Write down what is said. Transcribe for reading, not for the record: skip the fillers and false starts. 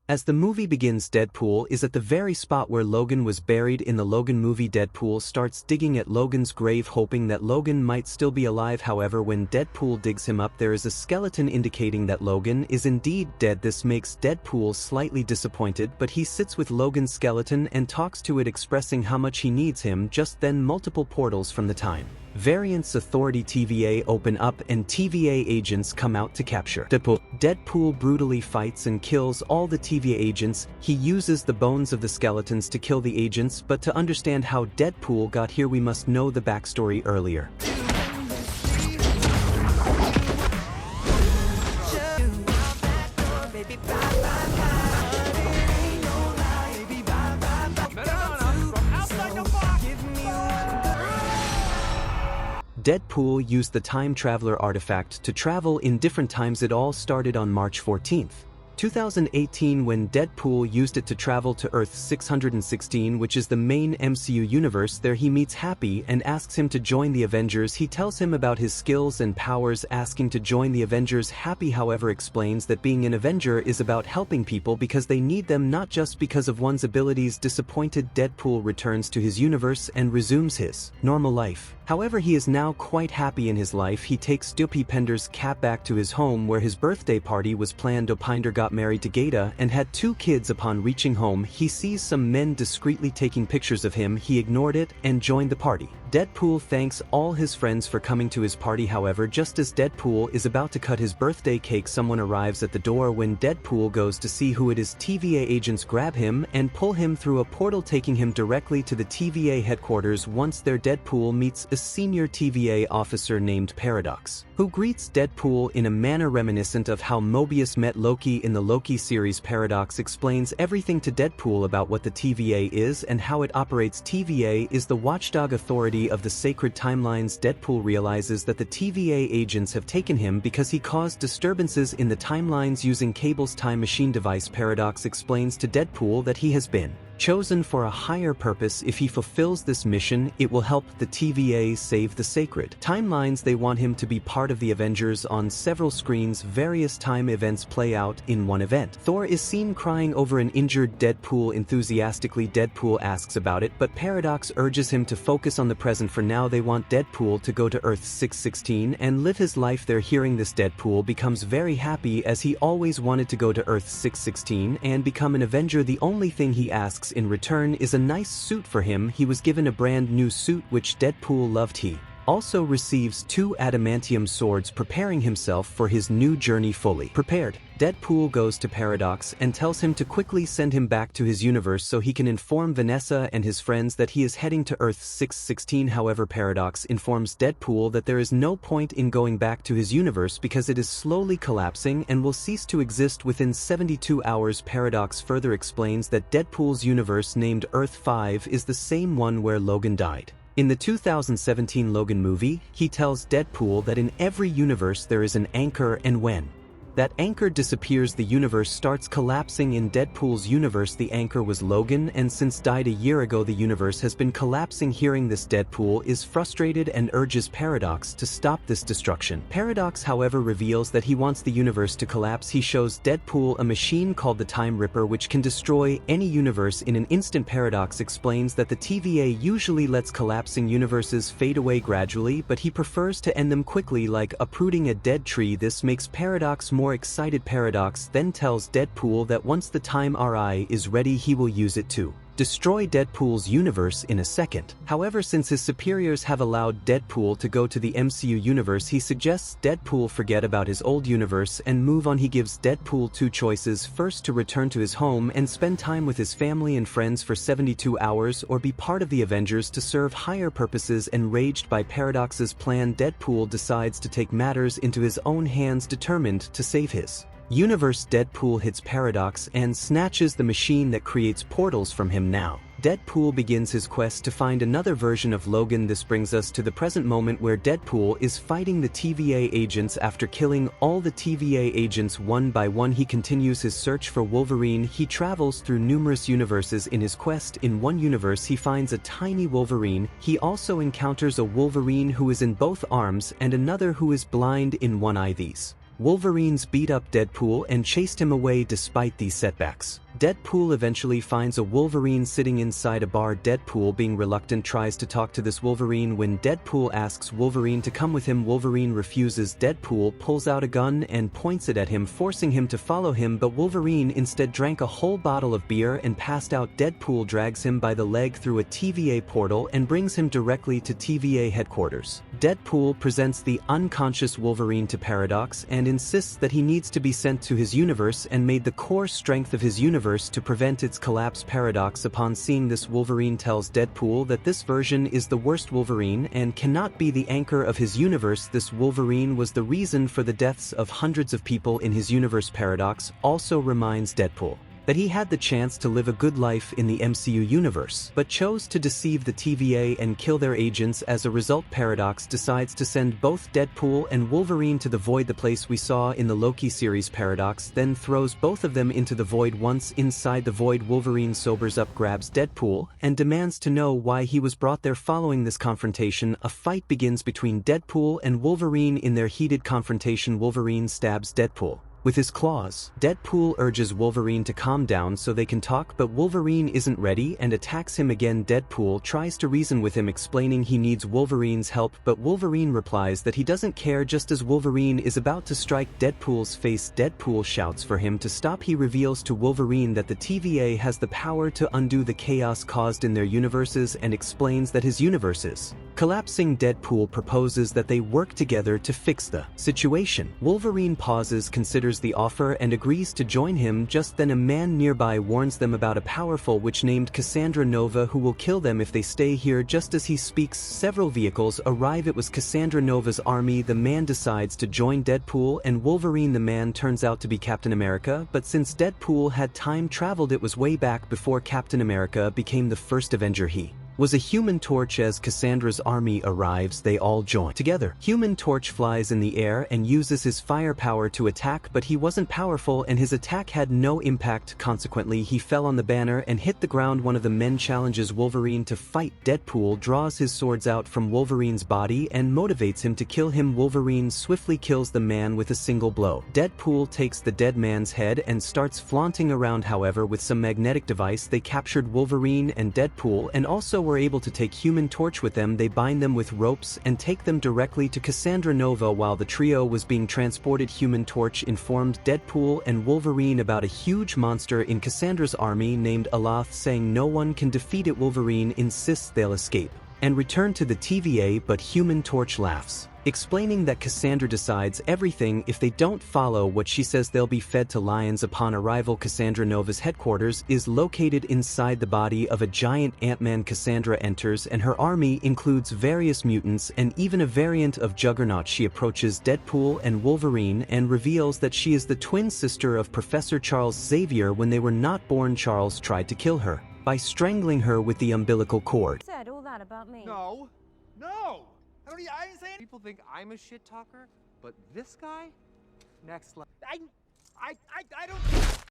As the movie begins, Deadpool is at the very spot where Logan was buried in the Logan movie. Deadpool starts digging at Logan's grave hoping that Logan might still be alive. However, when Deadpool digs him up, there is a skeleton indicating that Logan is indeed dead. This makes Deadpool slightly disappointed, but he sits with Logan's skeleton and talks to it, expressing how much he needs him. Just then, multiple portals from the Time Variance Authority TVA open up and TVA agents come out to capture Deadpool. Deadpool brutally fights and kills all the TVA agents. He uses the bones of the skeletons to kill the agents, but to understand how Deadpool got here we must know the backstory earlier. Deadpool used the Time Traveler artifact to travel in different times. It all started on March 14th, 2018 when Deadpool used it to travel to Earth 616, which is the main MCU universe. There he meets Happy and asks him to join the Avengers. He tells him about his skills and powers, asking to join the Avengers. Happy, however, explains that being an Avenger is about helping people because they need them, not just because of one's abilities. Disappointed, Deadpool returns to his universe and resumes his normal life. However, he is now quite happy in his life. He takes Dopey Pender's Cap back to his home where his birthday party was planned. Dopinder got married to Gata and had 2 kids. Upon reaching home, he sees some men discreetly taking pictures of him. He ignored it and joined the party. Deadpool thanks all his friends for coming to his party. However, just as Deadpool is about to cut his birthday cake, someone arrives at the door. When Deadpool goes to see who it is, TVA agents grab him and pull him through a portal, taking him directly to the TVA headquarters. Once there, Deadpool meets a senior TVA officer named Paradox, who greets Deadpool in a manner reminiscent of how Mobius met Loki in the Loki series. Paradox explains everything to Deadpool about what the TVA is and how it operates. TVA is the watchdog authority of the sacred timelines. Deadpool realizes that the TVA agents have taken him because he caused disturbances in the timelines using Cable's time machine device. Paradox explains to Deadpool that he has been chosen for a higher purpose. If he fulfills this mission, it will help the TVA save the sacred timelines. They want him to be part of the Avengers. On several screens, various time events play out. In one event, Thor is seen crying over an injured Deadpool. Enthusiastically, Deadpool asks about it, but Paradox urges him to focus on the present for now. They want Deadpool to go to Earth 616 and live his life there. Hearing this, Deadpool becomes very happy, as he always wanted to go to Earth 616 and become an Avenger. The only thing he asks in return is a nice suit for him. He was given a brand new suit which Deadpool loved. He also receives 2 adamantium swords, preparing himself for his new journey. Fully prepared, Deadpool goes to Paradox and tells him to quickly send him back to his universe so he can inform Vanessa and his friends that he is heading to Earth 616. However, Paradox informs Deadpool that there is no point in going back to his universe because it is slowly collapsing and will cease to exist within 72 hours. Paradox further explains that Deadpool's universe, named Earth 5, is the same one where Logan died. In the 2017 Logan movie, he tells Deadpool that in every universe there is an anchor, and when that anchor disappears, the universe starts collapsing. In Deadpool's universe, the anchor was Logan, and since died a year ago, the universe has been collapsing. Hearing this, Deadpool is frustrated and urges Paradox to stop this destruction. Paradox, however, reveals that he wants the universe to collapse. He shows Deadpool a machine called the Time Ripper, which can destroy any universe in an instant. Paradox explains that the TVA usually lets collapsing universes fade away gradually, but he prefers to end them quickly, like uprooting a dead tree. This makes Paradox more excited. Paradox then tells Deadpool that once the Time RI is ready, he will use it to destroy Deadpool's universe in a second. However, since his superiors have allowed Deadpool to go to the MCU universe, he suggests Deadpool forget about his old universe and move on. He gives Deadpool 2 choices: first, to return to his home and spend time with his family and friends for 72 hours, or be part of the Avengers to serve higher purposes. Enraged by Paradox's plan, Deadpool decides to take matters into his own hands. Determined to save his universe, Deadpool hits Paradox and snatches the machine that creates portals from him. Now, Deadpool begins his quest to find another version of Logan. This brings us to the present moment where Deadpool is fighting the TVA agents. After killing all the TVA agents one by one, he continues his search for Wolverine. He travels through numerous universes in his quest. In one universe, he finds a tiny Wolverine. He also encounters a Wolverine who is in both arms and another who is blind in one eye. These Wolverines beat up Deadpool and chased him away despite these setbacks. Deadpool eventually finds a Wolverine sitting inside a bar. Deadpool, being reluctant, tries to talk to this Wolverine. When Deadpool asks Wolverine to come with him, Wolverine refuses. Deadpool pulls out a gun and points it at him, forcing him to follow him, but Wolverine instead drank a whole bottle of beer and passed out. Deadpool drags him by the leg through a TVA portal and brings him directly to TVA headquarters. Deadpool presents the unconscious Wolverine to Paradox and insists that he needs to be sent to his universe and made the core strength of his universe to prevent its collapse. Paradox, upon seeing this Wolverine, tells Deadpool that this version is the worst Wolverine and cannot be the anchor of his universe. This Wolverine was the reason for the deaths of hundreds of people in his universe. Paradox also reminds Deadpool that he had the chance to live a good life in the MCU universe, but chose to deceive the TVA and kill their agents. As a result, Paradox decides to send both Deadpool and Wolverine to the Void, the place we saw in the Loki series. Paradox then throws both of them into the Void. Once inside the Void, Wolverine sobers up, grabs Deadpool, and demands to know why he was brought there. Following this confrontation, a fight begins between Deadpool and Wolverine. In their heated confrontation, Wolverine stabs Deadpool with his claws. Deadpool urges Wolverine to calm down so they can talk, but Wolverine isn't ready and attacks him again. Deadpool tries to reason with him, explaining he needs Wolverine's help, but Wolverine replies that he doesn't care. Just as Wolverine is about to strike Deadpool's face, Deadpool shouts for him to stop. He reveals to Wolverine that the TVA has the power to undo the chaos caused in their universes and explains that his universe is collapsing. Deadpool proposes that they work together to fix the situation. Wolverine pauses, considers the offer, and agrees to join him. Just then a man nearby warns them about a powerful witch named Cassandra Nova who will kill them if they stay here. Just as he speaks, several vehicles arrive. It was Cassandra Nova's army. The man decides to join Deadpool and Wolverine. The man turns out to be Captain America, but since Deadpool had time traveled, it was way back before Captain America became the first Avenger. He was a Human Torch. As Cassandra's army arrives, they all join together. Human Torch flies in the air and uses his firepower to attack, but he wasn't powerful and his attack had no impact. Consequently, he fell on the banner and hit the ground. One of the men challenges Wolverine to fight. Deadpool draws his swords out from Wolverine's body and motivates him to kill him. Wolverine swiftly kills the man with a single blow. Deadpool takes the dead man's head and starts flaunting around. However, with some magnetic device, they captured Wolverine and Deadpool and also were able to take Human Torch with them. They bind them with ropes and take them directly to Cassandra Nova. While the trio was being transported, Human Torch informed Deadpool and Wolverine about a huge monster in Cassandra's army named Aloth, saying no one can defeat it. Wolverine insists they'll escape and return to the TVA, but Human Torch laughs, explaining that Cassandra decides everything. If they don't follow what she says, they'll be fed to lions. Upon arrival, Cassandra Nova's headquarters is located inside the body of a giant Ant-Man. Cassandra enters and her army includes various mutants and even a variant of Juggernaut. She approaches Deadpool and Wolverine and reveals that she is the twin sister of Professor Charles Xavier. When they were not born, Charles tried to kill her by strangling her with the umbilical cord. Said all that about me. No! I didn't say anything. People think I'm a shit talker, but this guy, next level. I don't.